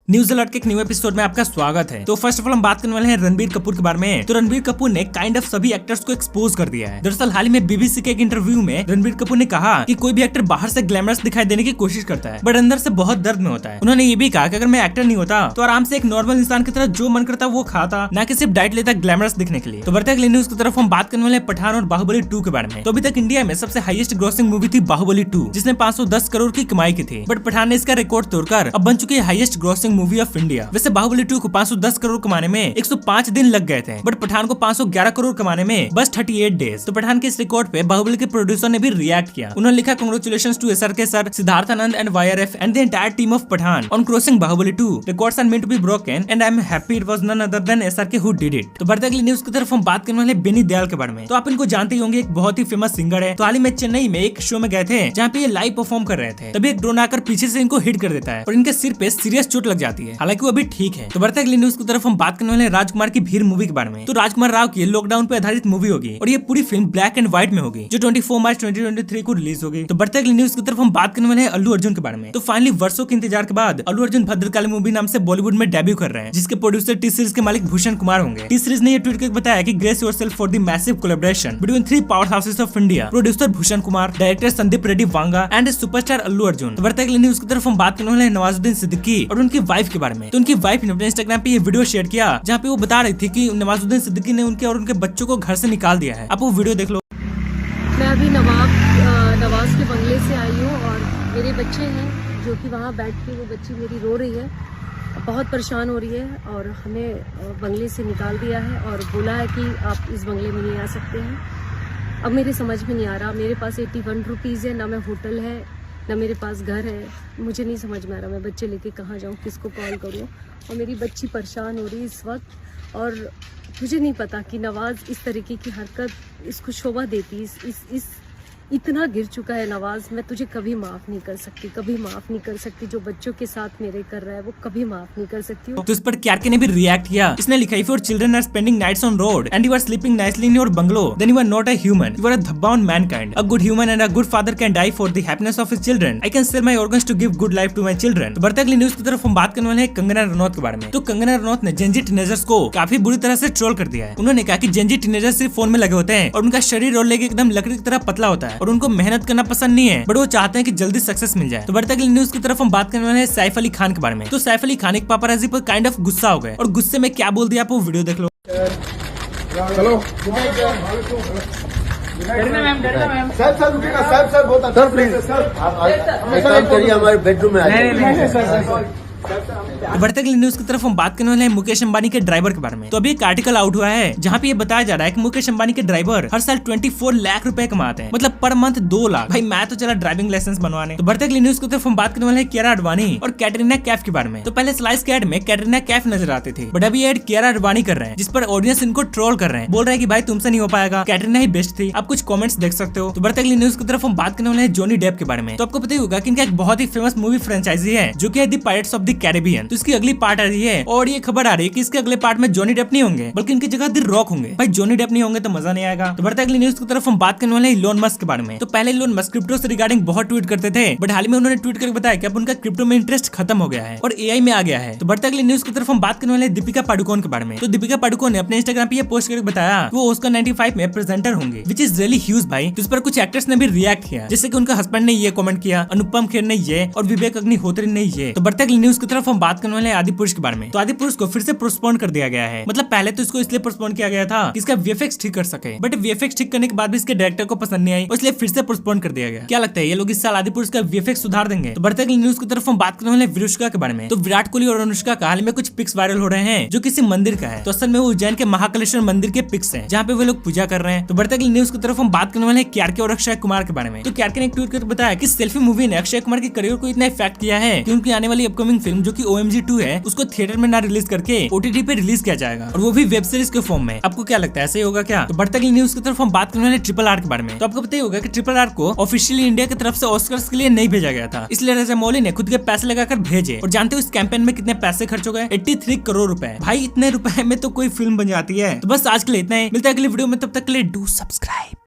News alert के एक new episode में आपका स्वागत है। तो फर्स्ट ऑफ ऑल हम बात करने वाले हैं रणबीर कपूर के बारे में। तो रणबीर कपूर ने काइंड ऑफ सभी एक्टर्स को एक्सपोज कर दिया है। दरअसल हाल ही में बीबीसी के एक इंटरव्यू में रणबीर कपूर ने कहा कि कोई भी एक्टर बाहर से ग्लैमरस दिखाई देने की कोशिश करता है, बट अंदर से बहुत दर्द में होता है। उन्होंने ये भी कहा कि अगर मैं एक्टर नहीं होता तो आराम से एक नॉर्मल इंसान की तरह जो मन करता वो खाता, ना कि सिर्फ डाइट लेता ग्लैमरस दिखने के लिए। तो बढ़ते अगले न्यूज की तरफ हम बात करने वाले पठान और बाहुबली 2 के बारे में। तो अभी तक इंडिया में सबसे हाईएस्ट ग्रॉसिंग मूवी थी बाहुबली 2, जिसने 510 करोड़ की कमाई की थी। बट पठान ने इसका रिकॉर्ड तोड़कर अब बन चुकी है highest grossing movie of India. वैसे बाहुबली 2 को 510 करोड़ कमाने में 105 दिन लग गए थे, बट पठान को 511 करोड़ कमाने में बस 38 डेज। तो पठान के इस रिकॉर्ड पे बाहुबली के प्रोड्यूसर ने भी रिएक्ट किया। उन्होंने लिखा, congratulations to SRK sir, Siddharth Anand and YRF and the entire team of Pathaan on crossing Baahubali 2। Records are meant to be broken and I am happy it was none other than SRK who did it. तो बढ़ते अगली news की तरफ हम बात करने वाले बेनी दयाल के बारे में। तो आप इनको जानते ही होंगे, एक बहुत ही फेमस सिंगर है। तो हाल ही में चेन्नई में एक शो में गए थे जहाँ पे ये लाइव परफॉर्म कर रहे थे। तभी एक ड्रोन आकर पीछे से इनको हिट कर देता है और इनके सिर पे सीरियस चोट लग जाती है। हालांकि वो अभी ठीक है। तो बढ़ते अगली न्यूज की तरफ हम बात करने वाले राजकुमार की भीड़ मूवी के बारे में। तो राजकुमार राव की लॉकडाउन पे आधारित मूवी होगी और ये पूरी फिल्म ब्लैक एंड व्हाइट में होगी, जो 24 मार्च 2023 को रिलीज होगी। तो बढ़ते अगली न्यूज की तरफ हम बात करने वाले हैं अल्लू अर्जुन के बारे में। तो फाइनली वर्षों के इंतजार के बाद अल्लू अर्जुन भद्रकाली मूवी नाम से बॉलीवुड में डेब्यू कर रहे हैं, जिसके प्रोड्यूसर टी सीरीज के मालिक भूषण कुमार होंगे। टी सीरीज ने ये ट्वीट करके बताया कि grace yourself for the massive collaboration between 3 power houses of India, producer Bhushan Kumar, director Sandeep Reddy Vanga and superstar Allu Arjun. तो बढ़ते अगली न्यूज की तरफ हम बात करने वाले हैं नवाजुद्दीन सिद्दीकी और उनकी वाइफ के बारे में। तो उनकी वाइफ ने अपने इंस्टाग्राम पे ये वीडियो शेयर किया जहाँ पे वो बता रही थी कि नवाजुद्दीन सिद्दीकी ने उनके और उनके बच्चों को घर से निकाल दिया है। आप वो वीडियो देख लो। मैं अभी नवाज के बंगले से आई हूँ और मेरे बच्चे हैं जो कि वहाँ बैठ के, वो बच्ची मेरी रो रही है, बहुत परेशान हो रही है और हमें बंगले से निकाल दिया है और बोला है कि आप इस बंगले में नहीं आ सकते हैं। अब मेरे समझ में नहीं आ रहा, मेरे पास 81 रुपीज़ है, ना मैं होटल है ना मेरे पास घर है, मुझे नहीं समझ में आ रहा मैं बच्चे लेके कहाँ जाऊँ, किसको कॉल करूँ। और मेरी बच्ची परेशान हो रही है इस वक्त और मुझे नहीं पता कि नवाज इस तरीके की हरकत इसको शोभा देती। इस इतना गिर चुका है नवाज, मैं तुझे कभी माफ नहीं कर सकती, कभी माफ नहीं कर सकती। जो बच्चों के साथ मेरे कर रहा है वो कभी माफ नहीं कर सकती। तो इस पर केआरके ने भी रिएक्ट किया। इसने लिखा, if your children are spending nights on road and you are sleeping nicely in your bungalow, then you are not a human, you are a धब्बा on mankind. A good human and a good father can die for the happiness of his children. I can sell my organs to give good life to my children. तो बढ़ते अगली news की तरफ हम बात करने वाले हैं कंगना रनौत के बारे में। तो कंगना रनौत ने जेनजी टीनेजर्स को काफी बुरी तरह से ट्रोल कर दिया है। उन्होंने कहा कि जेनजी टीनेजर्स सिर्फ फोन में लगे होते हैं और उनका शरीर और लेग एकदम लकड़ी की तरह पतला होता है और उनको मेहनत पसंद नहीं है, बट वो चाहते हैं कि जल्दी सक्सेस मिल जाए। तो बढ़ते अगली न्यूज की तरफ हम बात करने वाले हैं सैफ अली खान के बारे में। तो सैफ अली खान एक पापराजी पर काइंड ऑफ गुस्सा हो गए और गुस्से में क्या बोल दिया आप वो वीडियो देख लो। चलो सर बहुत अच्छा प्लीज सर करिए हमारे बेडरूम में। तो बढ़ते अगली न्यूज की तरफ हम बात करने वाले हैं मुकेश अंबानी के ड्राइवर के बारे में। तो अभी एक आर्टिकल आउट हुआ है जहाँ पे ये बताया जा रहा है कि मुकेश अंबानी के ड्राइवर हर साल 24 लाख रुपए कमाते हैं, मतलब पर मंथ 2 लाख। भाई मैं तो चला ड्राइविंग लाइसेंस बनवाने। तो बढ़ते अगली न्यूज की तरफ हम बात करने वाले हैं कियारा आडवाणी और कैटरीना कैफ के बारे में। तो पहले स्लाइस के एड में कैटरीना कैफ नजर आते थे, बट अभी एड कियारा आडवाणी कर रहे हैं, जिस पर ऑडियंस इनको ट्रोल कर रहे हैं, बोल रहे हैं कि भाई तुमसे नहीं हो पाएगा, कैटरीना ही बेस्ट थी। आप कुछ कमेंट्स देख सकते हो। तो बढ़ते अगली न्यूज की तरफ हम बात करने वाले हैं जॉनी डेप के बारे में। तो आपको पता ही होगा कि इनका एक बहुत ही फेमस मूवी फ्रेंचाइजी है जो कि है the pirates of the Caribbean. तो इसकी अगली पार्ट आ रही है और ये खबर आ रही है कि इसके अगले पार्ट में जॉनी डेप नहीं होंगे, बल्कि इनकी जगह द रॉक होंगे। भाई जॉनी डेप नहीं होंगे तो मजा नहीं आएगा। तो बढ़ते अगली न्यूज की तरफ हम बात करने वाले हैं इलोन मस्क के बारे में। तो पहले इलोन मस्क क्रिप्टो से रिगार्डिंग बहुत ट्वीट करते थे, बट हाल में उन्होंने ट्वीट करके बताया कि अब उनका क्रिप्टो में इंटरेस्ट खत्म हो गया है और एआई में आ गया है। तो बढ़ते अगली न्यूज की तरफ हम बात करने वाले हैं दीपिका पाडुकोन के बारे में। तो दीपिका पाडुकोन ने अपने इंस्टाग्राम पे ये पोस्ट करके बताया कि वो ऑस्कर 95 में प्रेजेंटर होंगे, विच इज रियली ह्यूज भाई। तो इस पर कुछ एक्टर्स ने भी रिएक्ट किया, जैसे कि उनका हस्बैंड ने ये कमेंट किया, अनुपम खेर ने ये और विवेक अग्निहोत्री ने ये। तो बढ़ते अगली न्यूज की तरफ हम बात करने वाले हैं आदि पुरुष के बारे में। तो आदि पुरुष को फिर से पोस्टपोन कर दिया गया है। मतलब पहले तो इसको इसलिए पोस्टपोन किया गया था कि इसका वीएफएक्स ठीक कर सके, बट वीएफएक्स ठीक करने के बाद भी इसके डायरेक्टर को पसंद नहीं आई, इसलिए फिर से पोस्टपोन कर दिया गया। क्या लगता है ये लोग इस साल आदि पुरुष का वीएफएक्स सुधार देंगे? तो बढ़ते अगली न्यूज की तरफ हम बात करने वाले विरुष्का के बारे में। तो विराट कोहली और अनुष्का का हाल में कुछ पिक्स वायरल हो रहे हैं जो किसी मंदिर का है। तो असल में वो उज्जैन के महाकालेश्वर मंदिर के पिक्स हैं जहाँ पे वो लोग पूजा कर रहे हैं। तो बढ़ते अगली न्यूज की तरफ हम बात करने वाले हैं केआरके और अक्षय कुमार के बारे में। तो केआरके ने एक ट्वीट करके बताया कि सेल्फी मूवी ने अक्षय कुमार के करियर को इतना इफेक्ट किया है कि उनकी आने वाली अपकमिंग फिल्म जो कि OMG 2 है उसको थिएटर में ना रिलीज करके OTT पे रिलीज किया जाएगा और वो भी वेब सीरीज के फॉर्म में। आपको क्या लगता है ऐसे ही होगा क्या? तो बढ़ते अगली न्यूज की तरफ हम बात करने वाले ट्रिपल आर के बारे में। तो आपको पता ही होगा कि ट्रिपल आर को ऑफिशियली इंडिया की तरफ से ऑस्कर्स के लिए नहीं भेजा गया था, इसलिए राजामौली ने खुद के पैसे लगाकर भेजे। और जानते हो इस कैंपेन में कितने पैसे खर्च हो गए? 83 करोड़ रुपए। भाई इतने रुपए में तो कोई फिल्म बन जाती है। तो बस आज के लिए इतना ही, मिलता है अगली वीडियो में, तब तक के लिए डू सब्सक्राइब।